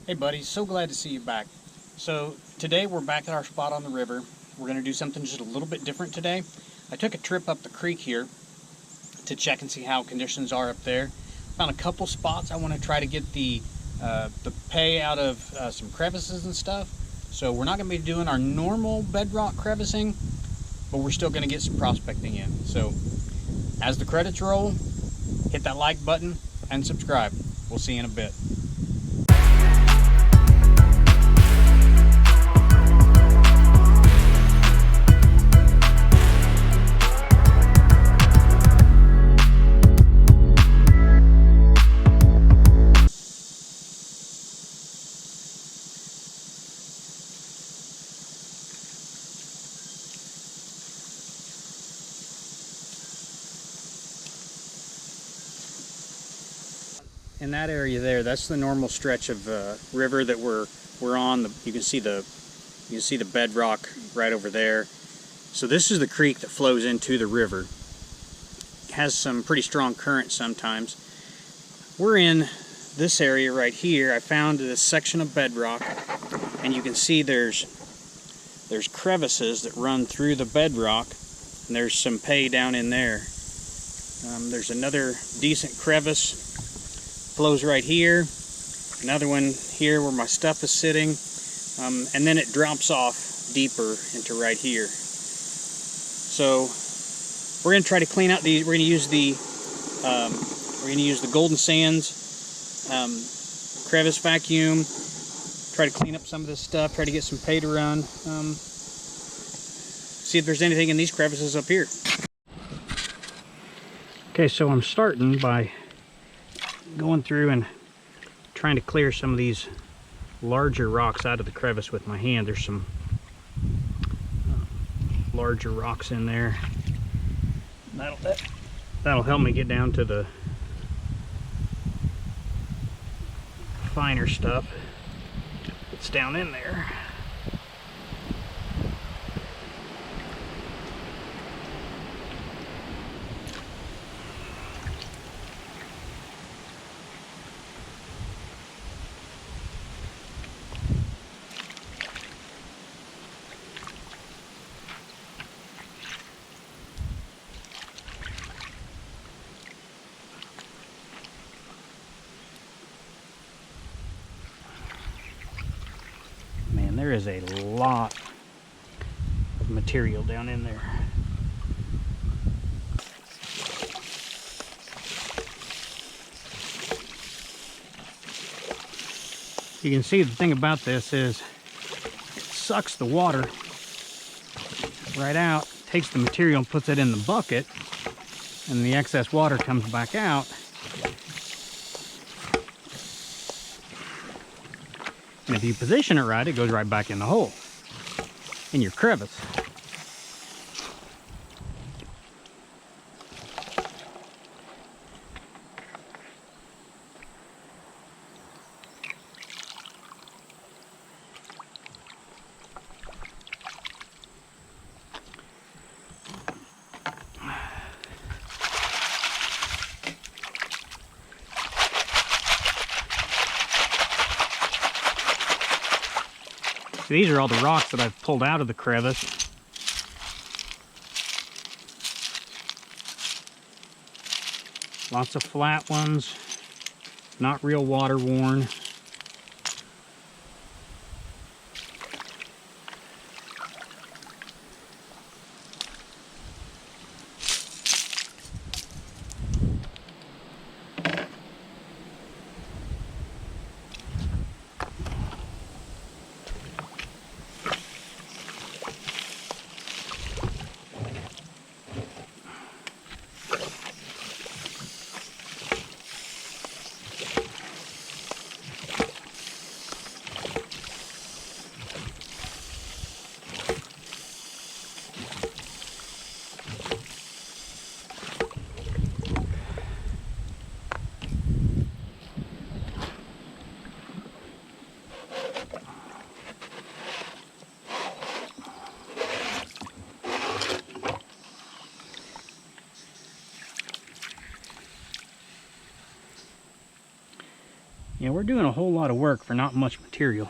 Hey buddies, so glad to see you back. So today we're back at our spot on the river. We're going to do something just a little bit different today. I took a trip up the creek here to check and see how conditions are up there. Found a couple spots I want to try to get the pay out of some crevices and stuff. So we're not going to be doing our normal bedrock crevicing, but we're still going to get some prospecting in. So as the credits roll, hit that like button and subscribe. We'll see you in a bit. In that area there, that's the normal stretch of river that we're on. You can see the bedrock right over there. So this is the creek that flows into the river. It has some pretty strong current sometimes. We're in this area right here. I found this section of bedrock, and you can see there's crevices that run through the bedrock, and there's some pay down in there. There's another decent crevice. Flows right here, another one here where my stuff is sitting, and then it drops off deeper into right here. So we're going to try to clean out these. We're going to use the Golden Sands crevice vacuum. Try to clean up some of this stuff. Try to get some pay to run. See if there's anything in these crevices up here. Okay, so I'm starting by going through and trying to clear some of these larger rocks out of the crevice with my hand. There's some larger rocks in there. That'll help me get down to the finer stuff that's down in there. There is a lot of material down in there. You can see the thing about this is it sucks the water right out, takes the material and puts it in the bucket, and the excess water comes back out. And if you position it right, it goes right back in the hole, in your crevice. So these are all the rocks that I've pulled out of the crevice. Lots of flat ones, not real water worn. Yeah, we're doing a whole lot of work for not much material.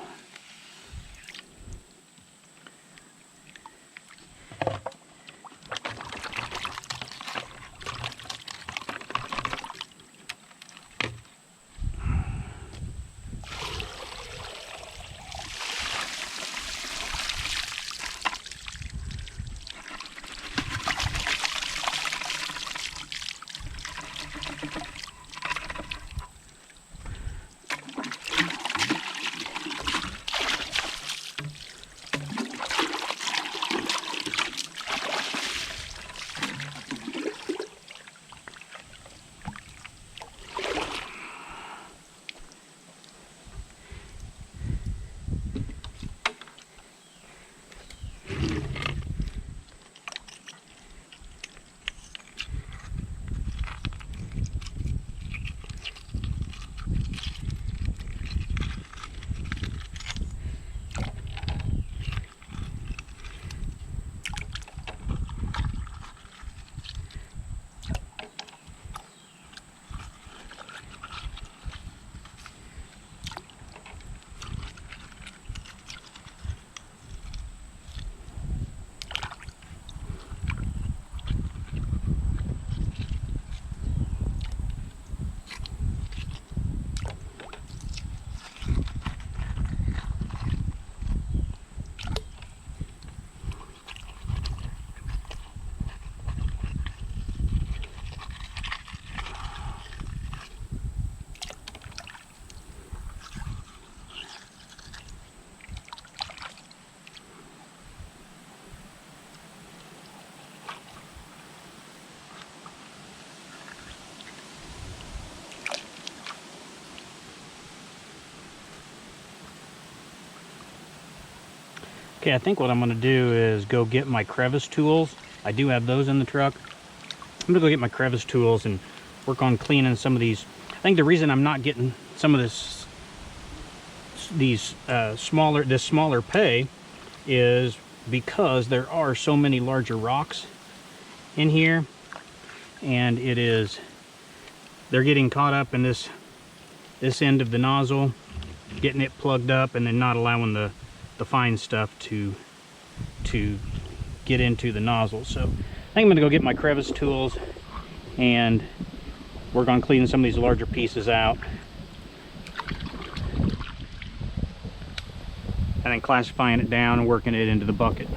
Okay, I think what I'm going to do is go get my crevice tools. I do have those in the truck. I'm going to go get my crevice tools and work on cleaning some of these. I think the reason I'm not getting some of this smaller pay is because there are so many larger rocks in here, and they're getting caught up in this end of the nozzle, getting it plugged up, and then not allowing the fine stuff to get into the nozzle. So I think I'm going to go get my crevice tools and work on cleaning some of these larger pieces out, and then classifying it down and working it into the bucket.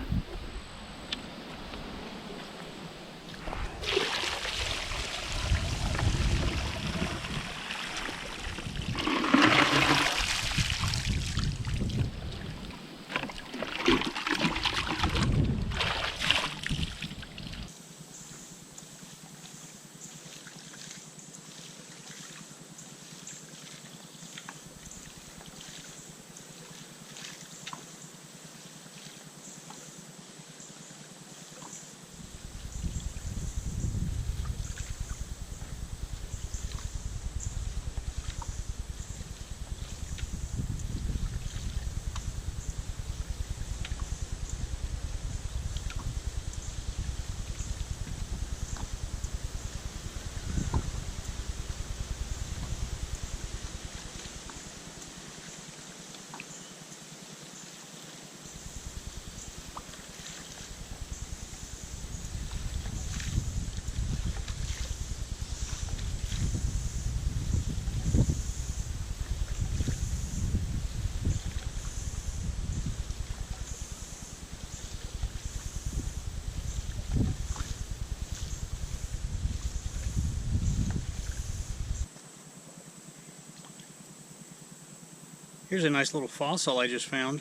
Here's a nice little fossil I just found.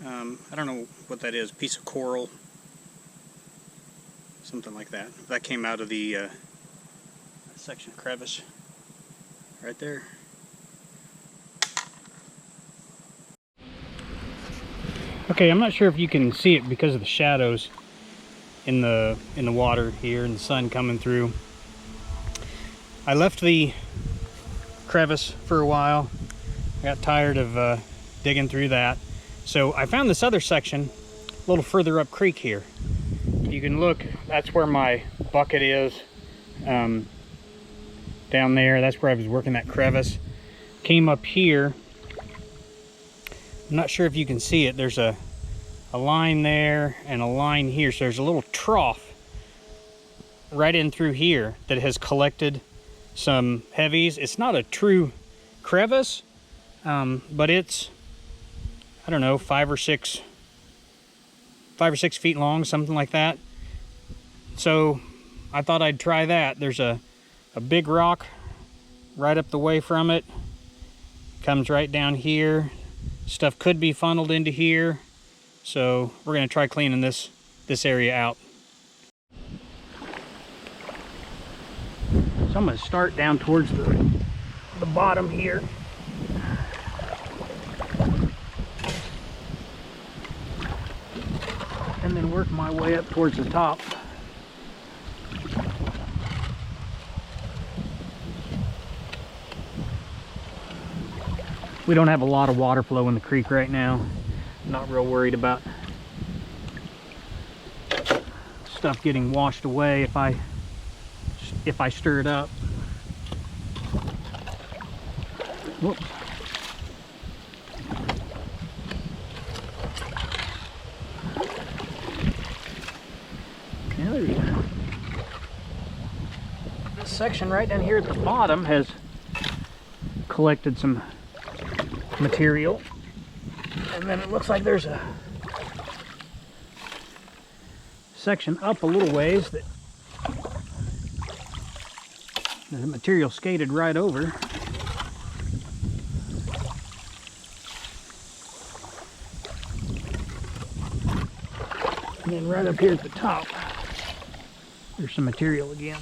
I don't know what that is, piece of coral, something like that. That came out of the section of crevice right there. Okay, I'm not sure if you can see it because of the shadows in the water here and the sun coming through. I left the crevice for a while. I got tired of digging through that. So I found this other section a little further up creek here. You can look, that's where my bucket is, down there. That's where I was working that crevice. came up here. I'm not sure if you can see it. There's a line there and a line here. So there's a little trough right in through here that has collected some heavies. It's not a true crevice, but it's, I don't know, 5 or 6 feet long, something like that. So I thought I'd try that. There's a big rock right up the way from it. Comes right down here. Stuff could be funneled into here. So we're gonna try cleaning this area out. So I'm gonna start down towards the bottom here. And then work my way up towards the top. We don't have a lot of water flow in the creek right now. Not real worried about stuff getting washed away if I stir it up. Whoops. Yeah, there you go. This section right down here at the bottom has collected some material, and then it looks like there's a section up a little ways that the material skated right over. And then right up here at the top there's some material again.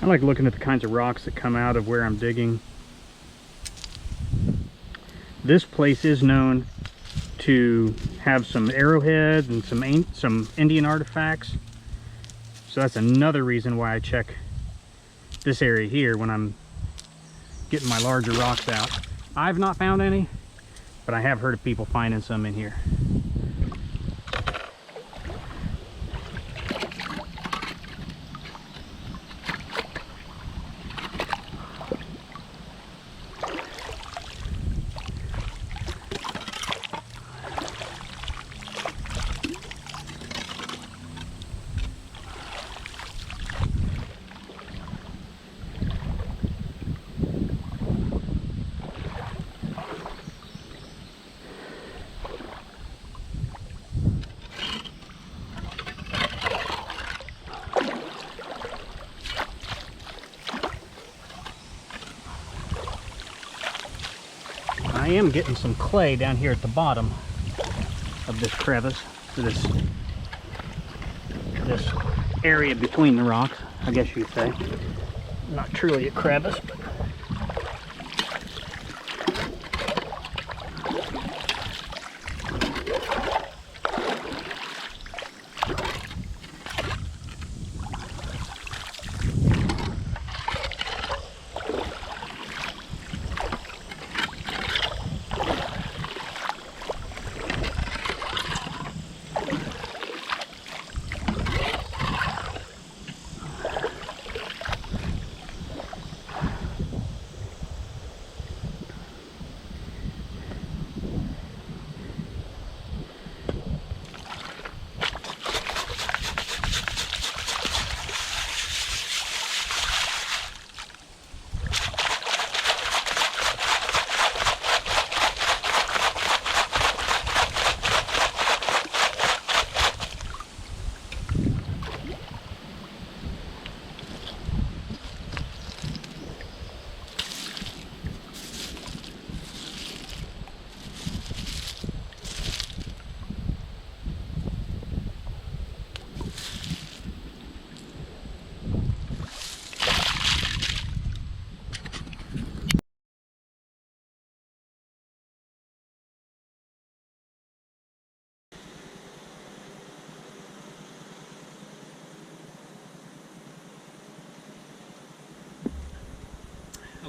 I like looking at the kinds of rocks that come out of where I'm digging. This place is known to have some arrowheads and some Indian artifacts. So that's another reason why I check this area here when I'm getting my larger rocks out. I've not found any, but I have heard of people finding some in here. I am getting some clay down here at the bottom of this crevice, this area between the rocks, I guess you could say. Not truly a crevice, but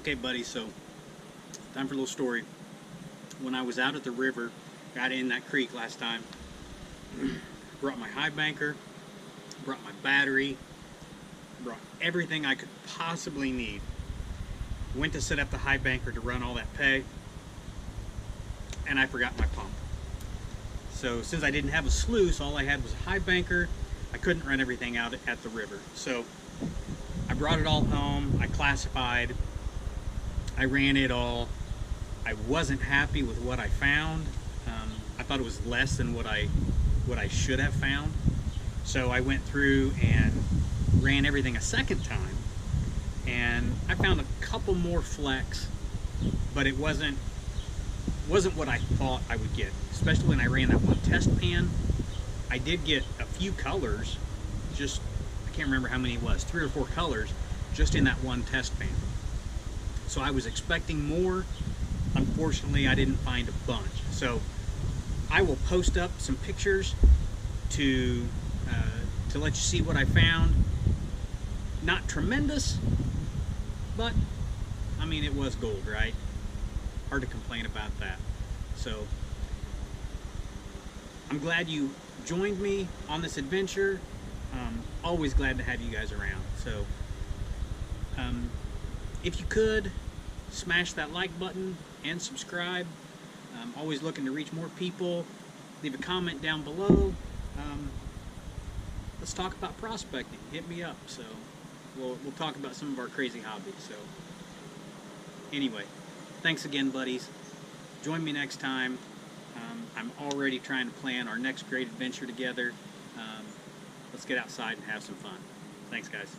Okay, buddy, so time for a little story. When I was out at the river, got in that creek last time, brought my high banker, brought my battery, brought everything I could possibly need. Went to set up the high banker to run all that pay, and I forgot my pump. So since I didn't have a sluice, all I had was a high banker. I couldn't run everything out at the river. So I brought it all home, I classified, I ran it all. I wasn't happy with what I found. I thought it was less than what I should have found. So I went through and ran everything a second time, and I found a couple more flecks, but it wasn't what I thought I would get. Especially when I ran that one test pan, I did get a few colors. Just, I can't remember how many it was, 3 or 4 colors, just in that one test pan. So I was expecting more. Unfortunately, I didn't find a bunch. So I will post up some pictures to let you see what I found. Not tremendous, but I mean, it was gold, right? Hard to complain about that. So I'm glad you joined me on this adventure. Always glad to have you guys around. So if you could, smash that like button and subscribe. I'm always looking to reach more people. Leave a comment down below. Let's talk about prospecting. Hit me up. So we'll talk about some of our crazy hobbies. So anyway, thanks again, buddies. Join me next time. I'm already trying to plan our next great adventure together. Let's get outside and have some fun. Thanks, guys.